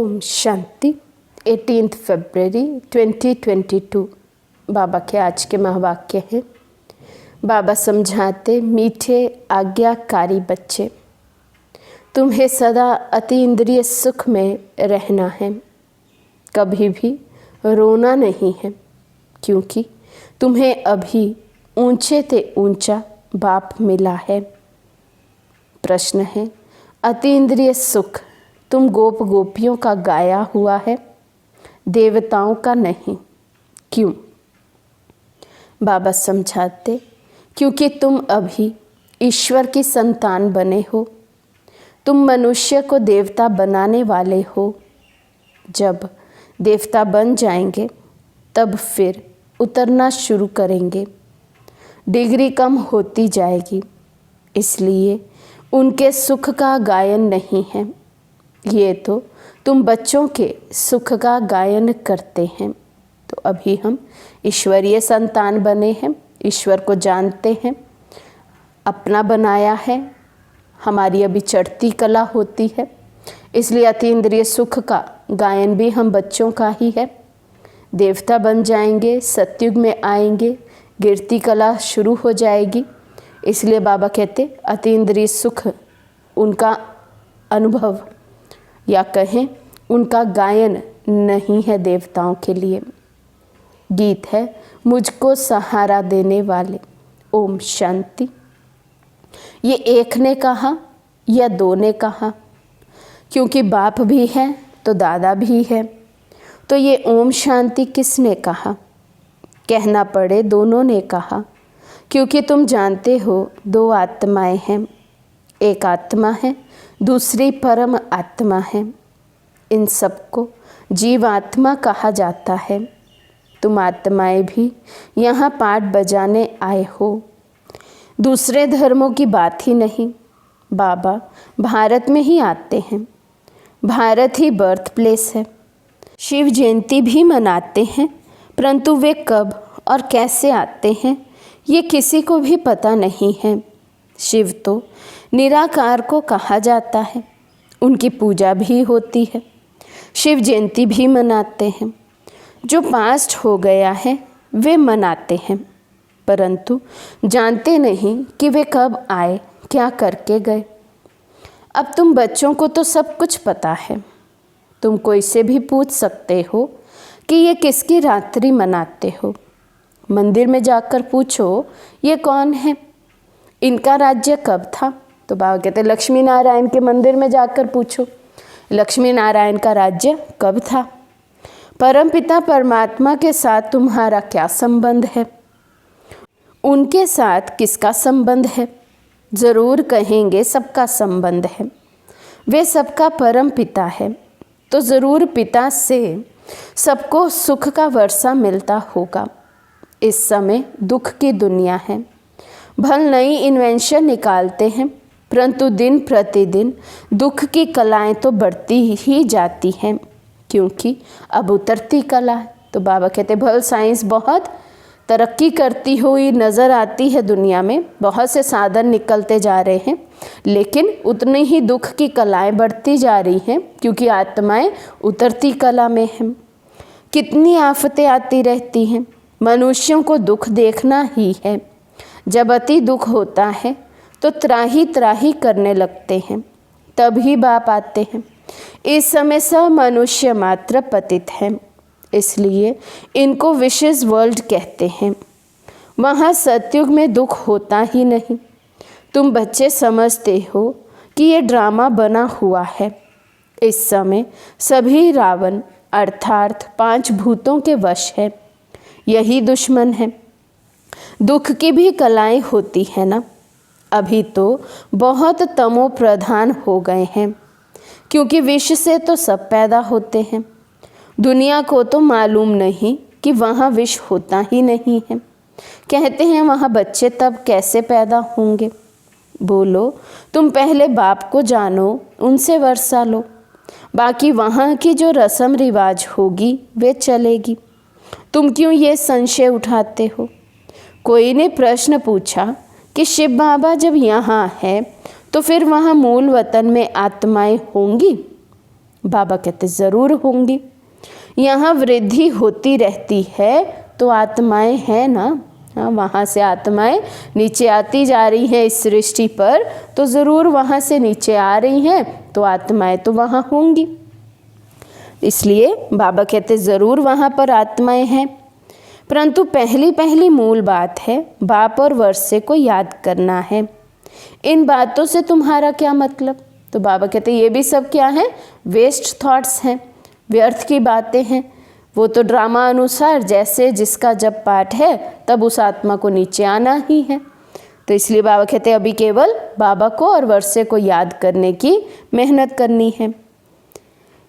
ओम शांति। 18 फरवरी 2022 बाबा के आज के महावाक्य हैं। बाबा समझाते, मीठे आज्ञाकारी बच्चे, तुम्हें सदा अतीन्द्रिय सुख में रहना है, कभी भी रोना नहीं है, क्योंकि तुम्हें अभी ऊंचे से ऊंचा बाप मिला है। प्रश्न है, अतीन्द्रिय सुख तुम गोप गोपियों का गाया हुआ है, देवताओं का नहीं। क्यों? बाबा समझाते, क्योंकि तुम अभी ईश्वर की संतान बने हो, तुम मनुष्य को देवता बनाने वाले हो। जब देवता बन जाएंगे तब फिर उतरना शुरू करेंगे, डिग्री कम होती जाएगी, इसलिए उनके सुख का गायन नहीं है। ये तो तुम बच्चों के सुख का गायन करते हैं। तो अभी हम ईश्वरीय संतान बने हैं, ईश्वर को जानते हैं, अपना बनाया है, हमारी अभी चढ़ती कला होती है, इसलिए अतीन्द्रिय सुख का गायन भी हम बच्चों का ही है। देवता बन जाएंगे, सतयुग में आएंगे, गिरती कला शुरू हो जाएगी, इसलिए बाबा कहते अतीन्द्रिय सुख उनका अनुभव या कहें उनका गायन नहीं है देवताओं के लिए। गीत है, मुझको सहारा देने वाले। ओम शांति। ये एक ने कहा या दो ने कहा, क्योंकि बाप भी है तो दादा भी है, तो ये ओम शांति किसने कहा? कहना पड़े दोनों ने कहा, क्योंकि तुम जानते हो दो आत्माएं हैं, एक आत्मा है, दूसरी परम आत्मा है। इन सबको जीवात्मा कहा जाता है। तुम आत्माएं भी यहाँ पाठ बजाने आए हो, दूसरे धर्मों की बात ही नहीं। बाबा भारत में ही आते हैं, भारत ही बर्थ प्लेस है। शिव जयंती भी मनाते हैं, परंतु वे कब और कैसे आते हैं ये किसी को भी पता नहीं है। शिव तो निराकार को कहा जाता है, उनकी पूजा भी होती है, शिव जयंती भी मनाते हैं। जो पास्ट हो गया है वे मनाते हैं, परंतु जानते नहीं कि वे कब आए, क्या करके गए। अब तुम बच्चों को तो सब कुछ पता है, तुम कोई से भी पूछ सकते हो कि ये किसकी रात्रि मनाते हो। मंदिर में जाकर पूछो ये कौन है, इनका राज्य कब था, तो बाबा कहते लक्ष्मी नारायण के मंदिर में जाकर पूछो लक्ष्मी नारायण का राज्य कब था। परमपिता परमात्मा के साथ तुम्हारा क्या संबंध है, उनके साथ किसका संबंध है? ज़रूर कहेंगे सबका संबंध है, वे सबका परम पिता है, तो ज़रूर पिता से सबको सुख का वर्षा मिलता होगा। इस समय दुख की दुनिया है, भल नई इन्वेंशन निकालते हैं, परंतु दिन प्रतिदिन दुख की कलाएं तो बढ़ती ही जाती हैं, क्योंकि अब उतरती कला है। तो बाबा कहते भल साइंस बहुत तरक्की करती हुई नज़र आती है दुनिया में, बहुत से साधन निकलते जा रहे हैं, लेकिन उतनी ही दुख की कलाएं बढ़ती जा रही हैं, क्योंकि आत्माएं उतरती कला में हैं। कितनी आफतें आती रहती हैं, मनुष्यों को दुख देखना ही है। जब अति दुख होता है तो त्राही त्राही करने लगते हैं, तभी बाप आते हैं। इस समय सब मनुष्य मात्र पतित हैं, इसलिए इनको विशेष वर्ल्ड कहते हैं। वहाँ सतयुग में दुख होता ही नहीं। तुम बच्चे समझते हो कि ये ड्रामा बना हुआ है। इस समय सभी रावण अर्थात 5 भूतों के वश है, यही दुश्मन है। दुख की भी कलाएं होती है ना। अभी तो बहुत तमो प्रधान हो गए हैं, क्योंकि विष से तो सब पैदा होते हैं। दुनिया को तो मालूम नहीं कि वहाँ विष होता ही नहीं है। कहते हैं वहाँ बच्चे तब कैसे पैदा होंगे। बोलो तुम पहले बाप को जानो, उनसे वर्षा लो, बाकी वहाँ की जो रस्म रिवाज होगी वे चलेगी। तुम क्यों ये संशय उठाते हो? कोई ने प्रश्न पूछा कि शिव बाबा जब यहाँ है तो फिर वहाँ मूल वतन में आत्माएं होंगी? बाबा कहते ज़रूर होंगी। यहाँ वृद्धि होती रहती है तो आत्माएं हैं ना, हाँ, वहाँ से आत्माएं नीचे आती जा रही हैं इस सृष्टि पर, तो ज़रूर वहाँ से नीचे आ रही हैं, तो आत्माएं तो वहाँ होंगी। इसलिए बाबा कहते ज़रूर वहाँ पर आत्माएं हैं। परंतु पहली पहली मूल बात है बाप और वर्षे को याद करना है। इन बातों से तुम्हारा क्या मतलब? तो बाबा कहते ये भी सब क्या है? वेस्ट थॉट्स हैं, व्यर्थ की बातें हैं। वो तो ड्रामा अनुसार जैसे जिसका जब पाठ है तब उस आत्मा को नीचे आना ही है। तो इसलिए बाबा कहते अभी केवल बाबा को और वर्षे को याद करने की मेहनत करनी है।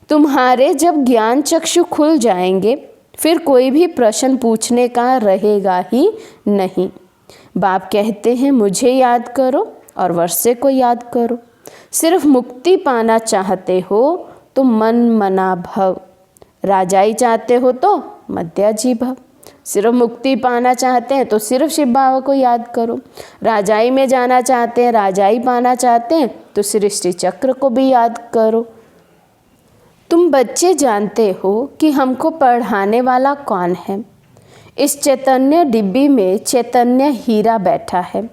तुम्हारे जब ज्ञान चक्षु खुल जाएंगे फिर कोई भी प्रश्न पूछने का रहेगा ही नहीं। बाप कहते हैं मुझे याद करो और वर्षे को याद करो। सिर्फ मुक्ति पाना चाहते हो तो मन मना भव, राजाई चाहते हो तो मध्याजी भव। सिर्फ मुक्ति पाना चाहते हैं तो सिर्फ शिव बाबा को याद करो। राजाई में जाना चाहते हैं, राजाई पाना चाहते हैं तो सृष्टि चक्र को भी याद करो। तुम बच्चे जानते हो कि हमको पढ़ाने वाला कौन है। इस चैतन्य डिब्बी में चैतन्य हीरा बैठा है।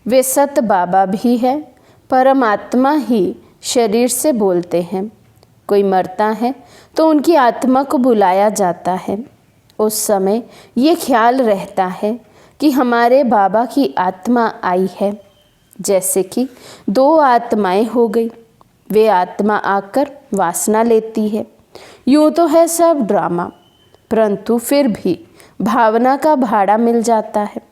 वे सत बाबा भी है। परमात्मा ही शरीर से बोलते हैं। कोई मरता है तो उनकी आत्मा को बुलाया जाता है। उस समय ये ख्याल रहता है कि हमारे बाबा की आत्मा आई है। जैसे कि दो आत्माएं हो गई, वे आत्मा आकर वासना लेती है। यूँ तो है सब ड्रामा, परंतु फिर भी भावना का भाड़ा मिल जाता है।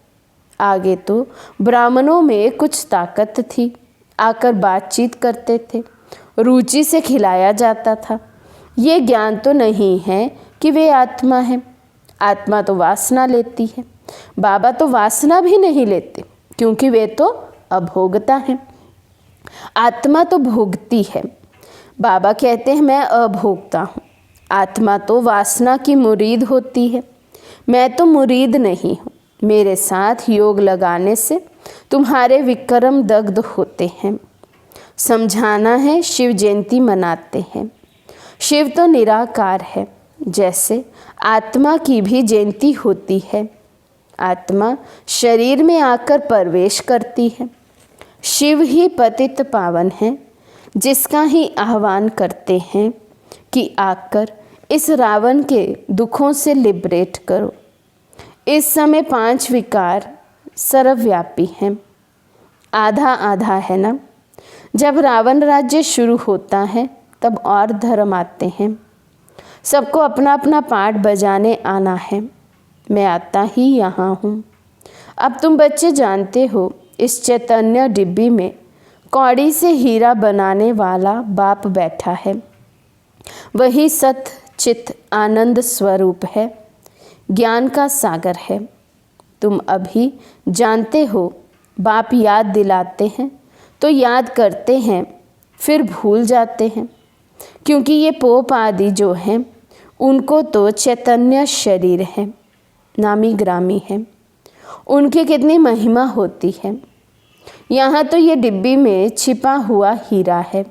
आगे तो ब्राह्मणों में कुछ ताकत थी, आकर बातचीत करते थे, रुचि से खिलाया जाता था। ये ज्ञान तो नहीं है कि वे आत्मा है। आत्मा तो वासना लेती है। बाबा तो वासना भी नहीं लेते क्योंकि वे तो अभोगता हैं। आत्मा तो भोगती है। बाबा कहते हैं मैं अभोगता हूँ। आत्मा तो वासना की मुरीद होती है। मैं तो मुरीद नहीं हूँ। मेरे साथ योग लगाने से तुम्हारे विक्रम दग्ध होते हैं। समझाना है शिव जयंती मनाते हैं। शिव तो निराकार है, जैसे आत्मा की भी जयंती होती है। आत्मा शरीर में आकर प्रवेश करती है। शिव ही पतित पावन है, जिसका ही आह्वान करते हैं कि आकर इस रावण के दुखों से लिबरेट करो। इस समय 5 विकार सर्वव्यापी हैं। आधा आधा है ना। जब रावण राज्य शुरू होता है तब और धर्म आते हैं। सबको अपना अपना पार्ट बजाने आना है। मैं आता ही यहाँ हूँ। अब तुम बच्चे जानते हो इस चैतन्य डिब्बी में कौड़ी से हीरा बनाने वाला बाप बैठा है। वही सत चित आनंद स्वरूप है, ज्ञान का सागर है। तुम अभी जानते हो बाप याद दिलाते हैं तो याद करते हैं, फिर भूल जाते हैं, क्योंकि ये पोप आदि जो हैं उनको तो चैतन्य शरीर है, नामी ग्रामी है। उनकी कितनी महिमा होती है। यहाँ तो ये डिब्बी में छिपा हुआ हीरा है।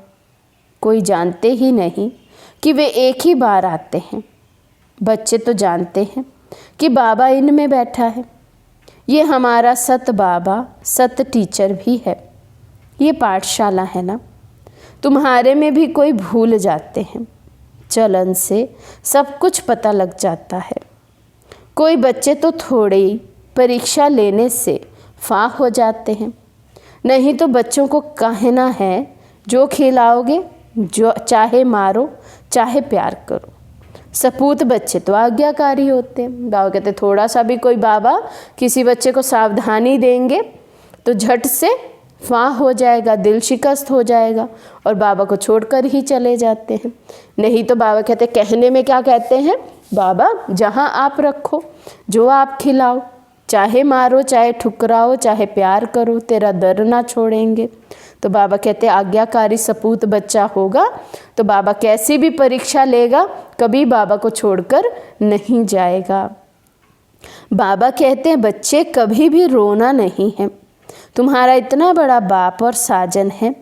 कोई जानते ही नहीं कि वे एक ही बार आते हैं। बच्चे तो जानते हैं कि बाबा इनमें बैठा है। ये हमारा सत बाबा सत टीचर भी है। ये पाठशाला है ना। तुम्हारे में भी कोई भूल जाते हैं। चलन से सब कुछ पता लग जाता है। कोई बच्चे तो थोड़ी परीक्षा लेने से फाह हो जाते हैं। नहीं तो बच्चों को कहना है जो खिलाओगे, जो चाहे मारो चाहे प्यार करो। सपूत बच्चे तो आज्ञाकारी होते हैं। बाबा कहते थोड़ा सा भी कोई बाबा किसी बच्चे को सावधानी देंगे तो झट से फाह हो जाएगा, दिल शिकस्त हो जाएगा और बाबा को छोड़कर ही चले जाते हैं। नहीं तो बाबा कहते कहने में क्या कहते हैं, बाबा जहाँ आप रखो, जो आप खिलाओ, चाहे मारो चाहे ठुकराओ चाहे प्यार करो, तेरा दर ना छोड़ेंगे। तो बाबा कहते आज्ञाकारी सपूत बच्चा होगा तो बाबा कैसी भी परीक्षा लेगा कभी बाबा को छोड़कर नहीं जाएगा। बाबा कहते हैं बच्चे कभी भी रोना नहीं है। तुम्हारा इतना बड़ा बाप और साजन है,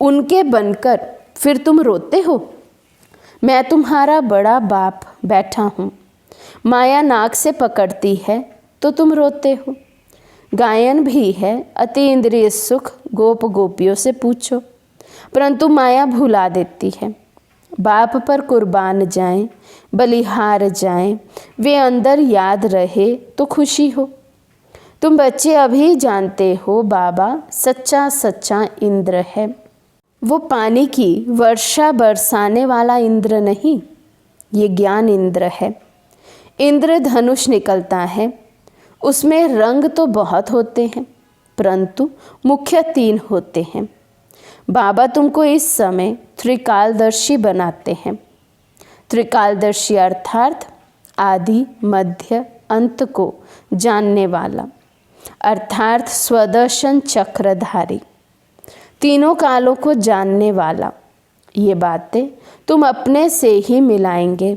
उनके बनकर फिर तुम रोते हो। मैं तुम्हारा बड़ा बाप बैठा हूँ। माया नाक से पकड़ती है तो तुम रोते हो। गायन भी है अति इंद्रिय सुख, गोप गोपियों से पूछो, परंतु माया भुला देती है। बाप पर कुर्बान जाएं, बलिहार जाएं, वे अंदर याद रहे तो खुशी हो। तुम बच्चे अभी जानते हो बाबा सच्चा सच्चा इंद्र है। वो पानी की वर्षा बरसाने वाला इंद्र नहीं, ये ज्ञान इंद्र है। इंद्र धनुष निकलता है, उसमें रंग तो बहुत होते हैं, परंतु मुख्य 3 होते हैं। बाबा तुमको इस समय त्रिकालदर्शी बनाते हैं। त्रिकालदर्शी अर्थात आदि मध्य अंत को जानने वाला, अर्थात स्वदर्शन चक्रधारी, तीनों कालों को जानने वाला। ये बातें तुम अपने से ही मिलाएंगे।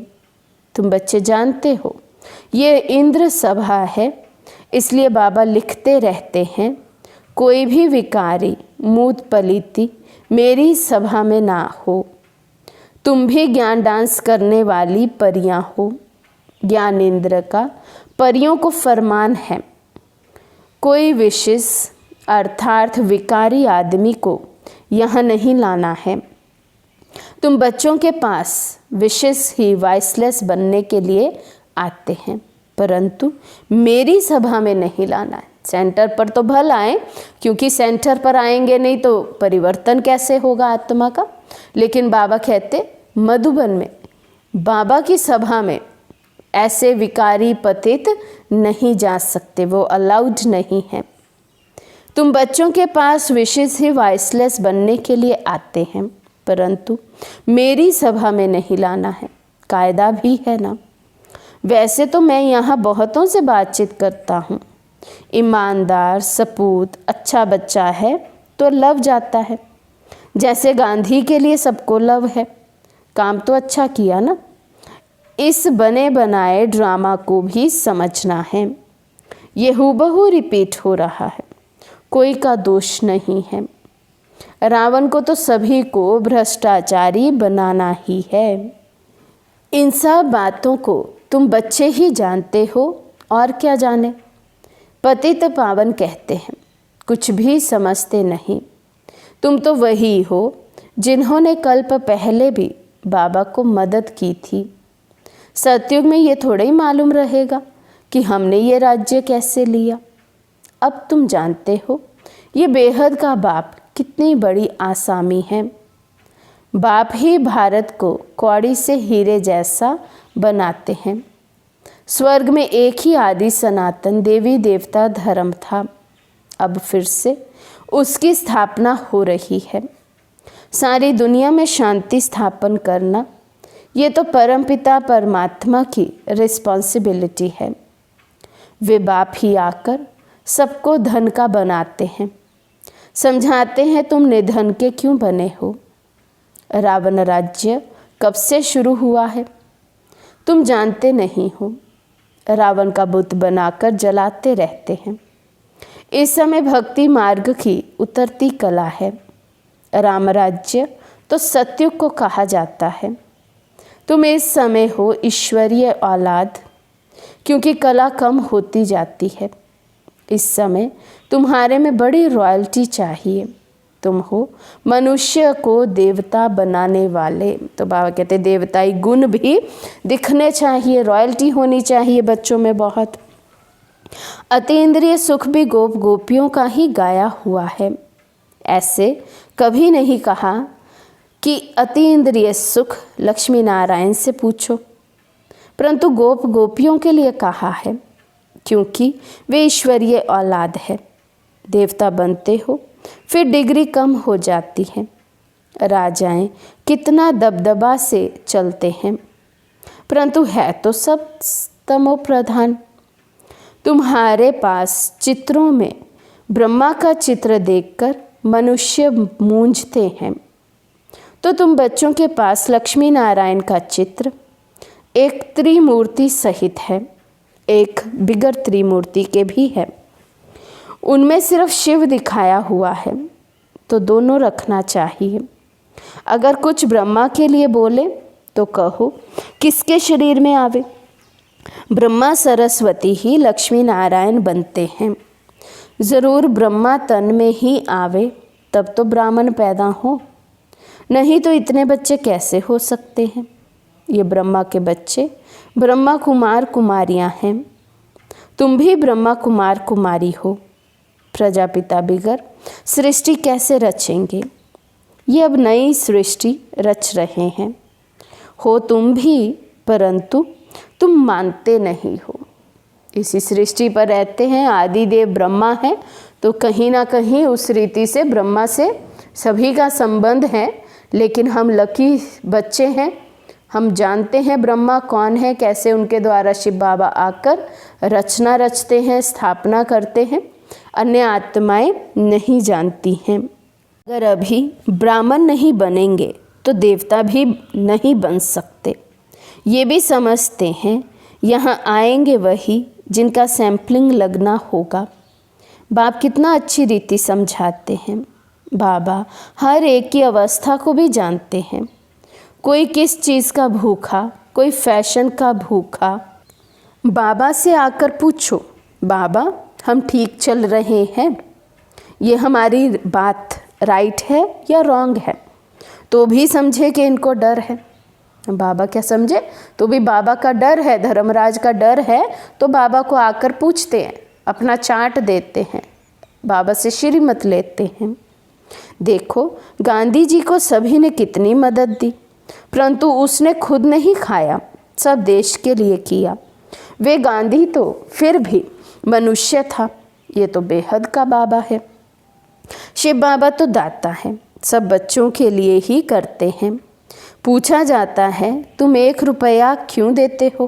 तुम बच्चे जानते हो ये इंद्र सभा है, इसलिए बाबा लिखते रहते हैं, कोई भी विकारी मूत पलीती मेरी सभा में ना हो। तुम भी ज्ञान डांस करने वाली परियां हो। ज्ञान इंद्र का परियों को फरमान है, कोई विशेष अर्थात विकारी आदमी को यहाँ नहीं लाना है। तुम बच्चों के पास विशेष ही वॉइसलेस बनने के लिए आते हैं, परंतु मेरी सभा में नहीं लाना है। सेंटर पर तो भला आए, क्योंकि सेंटर पर आएंगे नहीं तो परिवर्तन कैसे होगा आत्मा का। लेकिन बाबा कहते मधुबन में बाबा की सभा में ऐसे विकारी पतित नहीं जा सकते, वो अलाउड नहीं है। तुम बच्चों के पास विशेष ही वॉइसलेस बनने के लिए आते हैं, परंतु मेरी सभा में नहीं लाना है। कायदा भी है ना। वैसे तो मैं यहाँ बहुतों से बातचीत करता हूँ। ईमानदार सपूत अच्छा बच्चा है तो लव जाता है, जैसे गांधी के लिए सबको लव है। काम तो अच्छा किया ना। इस बने बनाए ड्रामा को भी समझना है। ये हूबहू रिपीट हो रहा है, कोई का दोष नहीं है। रावण को तो सभी को भ्रष्टाचारी बनाना ही है। इन सब बातों को तुम बच्चे ही जानते हो, और क्या जाने। पतित पावन कहते हैं, कुछ भी समझते नहीं। तुम तो वही हो जिन्होंने कल्प पहले भी बाबा को मदद की थी। सतयुग में ये थोड़ा ही मालूम रहेगा कि हमने ये राज्य कैसे लिया। अब तुम जानते हो ये बेहद का बाप कितनी बड़ी आसामी है। बाप ही भारत को कौड़ी से हीरे जैसा बनाते हैं। स्वर्ग में एक ही आदि सनातन देवी देवता धर्म था, अब फिर से उसकी स्थापना हो रही है। सारी दुनिया में शांति स्थापन करना ये तो परमपिता परमात्मा की रिस्पॉन्सिबिलिटी है। वे बाप ही आकर सबको धन का बनाते हैं, समझाते हैं तुम निधन के क्यों बने हो। रावण राज्य कब से शुरू हुआ है तुम जानते नहीं हो। रावण का बुत बनाकर जलाते रहते हैं। इस समय भक्ति मार्ग की उतरती कला है। राम राज्य तो सतयुग को कहा जाता है। तुम इस समय हो ईश्वरीय औलाद, क्योंकि कला कम होती जाती है। इस समय तुम्हारे में बड़ी रॉयल्टी चाहिए। तुम हो मनुष्य को देवता बनाने वाले। तो बाबा कहते देवताई गुण भी दिखने चाहिए, रॉयल्टी होनी चाहिए बच्चों में बहुत। अतीन्द्रिय सुख भी गोप गोपियों का ही गाया हुआ है। ऐसे कभी नहीं कहा कि अतीन्द्रिय सुख लक्ष्मी नारायण से पूछो, परंतु गोप गोपियों के लिए कहा है, क्योंकि वे ईश्वरीय औलाद है। देवता बनते हो फिर डिग्री कम हो जाती है। राजाएं कितना दबदबा से चलते हैं, परंतु है तो सब तमो प्रधान। तुम्हारे पास चित्रों में ब्रह्मा का चित्र देखकर मनुष्य मूंझते हैं, तो तुम बच्चों के पास लक्ष्मी नारायण का चित्र एक त्रिमूर्ति सहित है, एक बिगर त्रिमूर्ति के भी है। उनमें सिर्फ शिव दिखाया हुआ है, तो दोनों रखना चाहिए। अगर कुछ ब्रह्मा के लिए बोले तो कहो किसके शरीर में आवे? ब्रह्मा सरस्वती ही लक्ष्मी नारायण बनते हैं। ज़रूर ब्रह्मा तन में ही आवे तब तो ब्राह्मण पैदा हो, नहीं तो इतने बच्चे कैसे हो सकते हैं? ये ब्रह्मा के बच्चे ब्रह्मा कुमार कुमारियां हैं। तुम भी ब्रह्मा कुमार कुमारी हो। प्रजापिता बिगर सृष्टि कैसे रचेंगे? ये अब नई सृष्टि रच रहे हैं। हो तुम भी, परंतु तुम मानते नहीं हो। इसी सृष्टि पर रहते हैं, आदिदेव ब्रह्मा है, तो कहीं ना कहीं उस रीति से ब्रह्मा से सभी का संबंध है। लेकिन हम लकी बच्चे हैं, हम जानते हैं ब्रह्मा कौन है, कैसे उनके द्वारा शिव बाबा आकर रचना रचते हैं, स्थापना करते हैं। अन्य आत्माएं नहीं जानती हैं। अगर अभी ब्राह्मण नहीं बनेंगे तो देवता भी नहीं बन सकते। ये भी समझते हैं यहाँ आएंगे वही जिनका सैंपलिंग लगना होगा। बाप कितना अच्छी रीति समझाते हैं। बाबा हर एक की अवस्था को भी जानते हैं। कोई किस चीज़ का भूखा, कोई फैशन का भूखा। बाबा से आकर पूछो, बाबा हम ठीक चल रहे हैं, ये हमारी बात राइट है या रॉन्ग है? तो भी समझे कि इनको डर है। बाबा क्या समझे? तो भी बाबा का डर है, धर्मराज का डर है, तो बाबा को आकर पूछते हैं, अपना चार्ट देते हैं, बाबा से श्रीमत लेते हैं। देखो गांधी जी को सभी ने कितनी मदद दी, परंतु उसने खुद नहीं खाया, सब देश के लिए किया। वे गांधी तो फिर भी मनुष्य था, ये तो बेहद का बाबा है। शिव बाबा तो दाता है, सब बच्चों के लिए ही करते हैं। पूछा जाता है तुम 1 रुपया क्यों देते हो?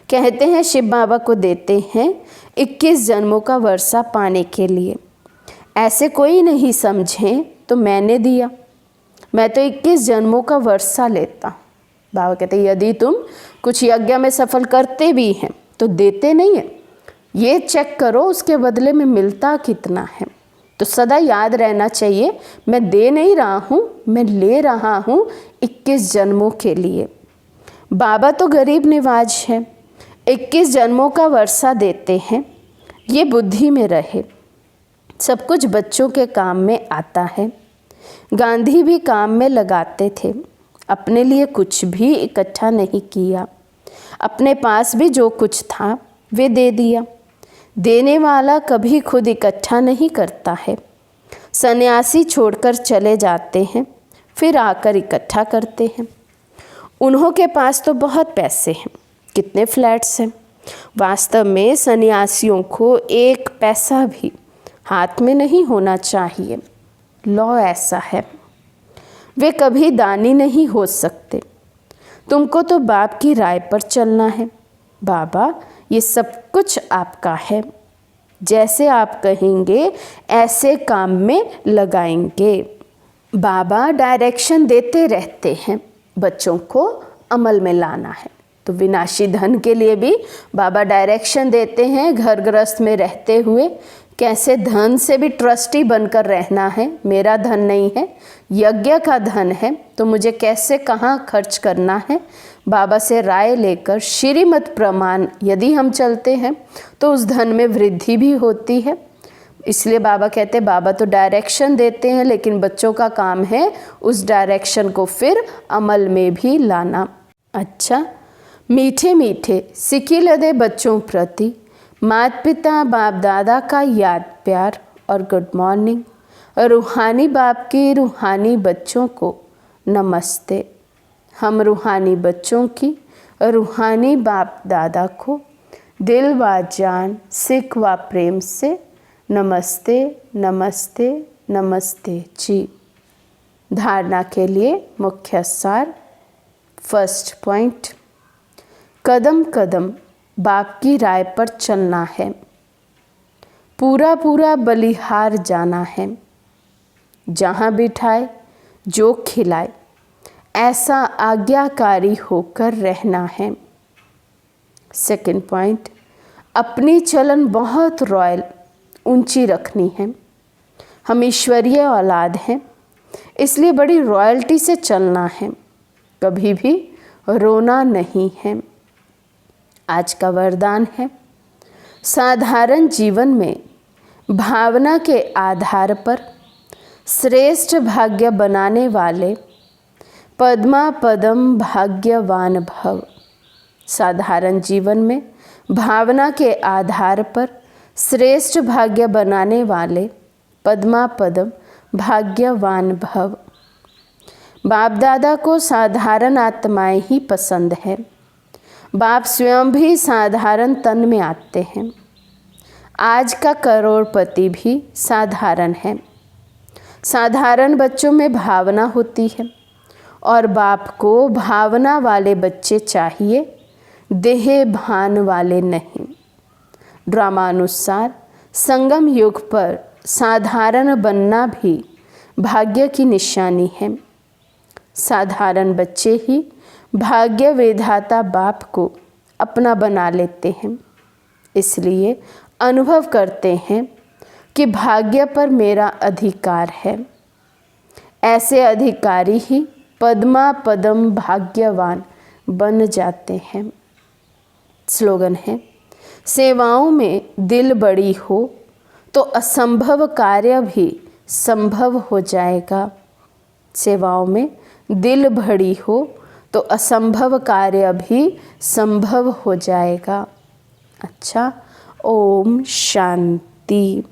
कहते हैं शिव बाबा को देते हैं 21 जन्मों का वर्षा पाने के लिए। ऐसे कोई नहीं समझे तो मैंने दिया, मैं तो 21 जन्मों का वर्षा लेता। बाबा कहते यदि तुम कुछ यज्ञ में सफल करते भी हैं तो देते नहीं हैं, ये चेक करो उसके बदले में मिलता कितना है। तो सदा याद रहना चाहिए, मैं दे नहीं रहा हूँ, मैं ले रहा हूँ 21 जन्मों के लिए। बाबा तो गरीब निवाज है, 21 जन्मों का वर्षा देते हैं। ये बुद्धि में रहे, सब कुछ बच्चों के काम में आता है। गांधी भी काम में लगाते थे, अपने लिए कुछ भी इकट्ठा नहीं किया। अपने पास भी जो कुछ था वे दे दिया। देने वाला कभी खुद इकट्ठा नहीं करता है। सन्यासी छोड़कर चले जाते हैं, फिर आकर इकट्ठा करते हैं। उन्हों के पास तो बहुत पैसे हैं, कितने फ्लैट्स हैं। वास्तव में सन्यासियों को 1 पैसा भी हाथ में नहीं होना चाहिए, लॉ ऐसा है। वे कभी दानी नहीं हो सकते। तुमको तो बाप की राय पर चलना है। बाबा ये सब कुछ आपका है, जैसे आप कहेंगे ऐसे काम में लगाएंगे। बाबा डायरेक्शन देते रहते हैं, बच्चों को अमल में लाना है। तो विनाशी धन के लिए भी बाबा डायरेक्शन देते हैं, घर गृहस्थ में रहते हुए कैसे धन से भी ट्रस्टी बनकर रहना है। मेरा धन नहीं है, यज्ञ का धन है, तो मुझे कैसे कहाँ खर्च करना है। बाबा से राय लेकर श्रीमत प्रमाण यदि हम चलते हैं तो उस धन में वृद्धि भी होती है। इसलिए बाबा कहते हैं, बाबा तो डायरेक्शन देते हैं, लेकिन बच्चों का काम है उस डायरेक्शन को फिर अमल में भी लाना। अच्छा, मीठे मीठे सिक्की लदे बच्चों प्रति माता पिता बाप दादा का याद प्यार और गुड मॉर्निंग। रूहानी बाप की रूहानी बच्चों को नमस्ते। हम रूहानी बच्चों की रूहानी बाप दादा को दिल व जान सिख व प्रेम से नमस्ते नमस्ते नमस्ते जी। धारणा के लिए मुख्य सार। फर्स्ट पॉइंट, कदम कदम बाप की राय पर चलना है, पूरा पूरा बलिहार जाना है। जहाँ बिठाए जो खिलाए ऐसा आज्ञाकारी होकर रहना है। सेकंड पॉइंट, अपनी चलन बहुत रॉयल ऊंची रखनी है। हम ईश्वरीय औलाद हैं, इसलिए बड़ी रॉयल्टी से चलना है। कभी भी रोना नहीं है। आज का वरदान है, साधारण जीवन में भावना के आधार पर श्रेष्ठ भाग्य बनाने वाले पद्मा पदम भाग्यवान भव। साधारण जीवन में भावना के आधार पर श्रेष्ठ भाग्य बनाने वाले पद्मा पदम भाग्यवान भव। बाप दादा को साधारण आत्माएं ही पसंद है। बाप स्वयं भी साधारण तन में आते हैं। आज का करोड़पति भी साधारण है। साधारण बच्चों में भावना होती है और बाप को भावना वाले बच्चे चाहिए, देह भान वाले नहीं। ड्रामानुसार संगम युग पर साधारण बनना भी भाग्य की निशानी है। साधारण बच्चे ही भाग्य विधाता बाप को अपना बना लेते हैं, इसलिए अनुभव करते हैं कि भाग्य पर मेरा अधिकार है। ऐसे अधिकारी ही पद्मा पदम भाग्यवान बन जाते हैं। स्लोगन है, सेवाओं में दिल बड़ी हो तो असंभव कार्य भी संभव हो जाएगा। सेवाओं में दिल बड़ी हो तो असंभव कार्य भी संभव हो जाएगा। अच्छा, ओम शांति।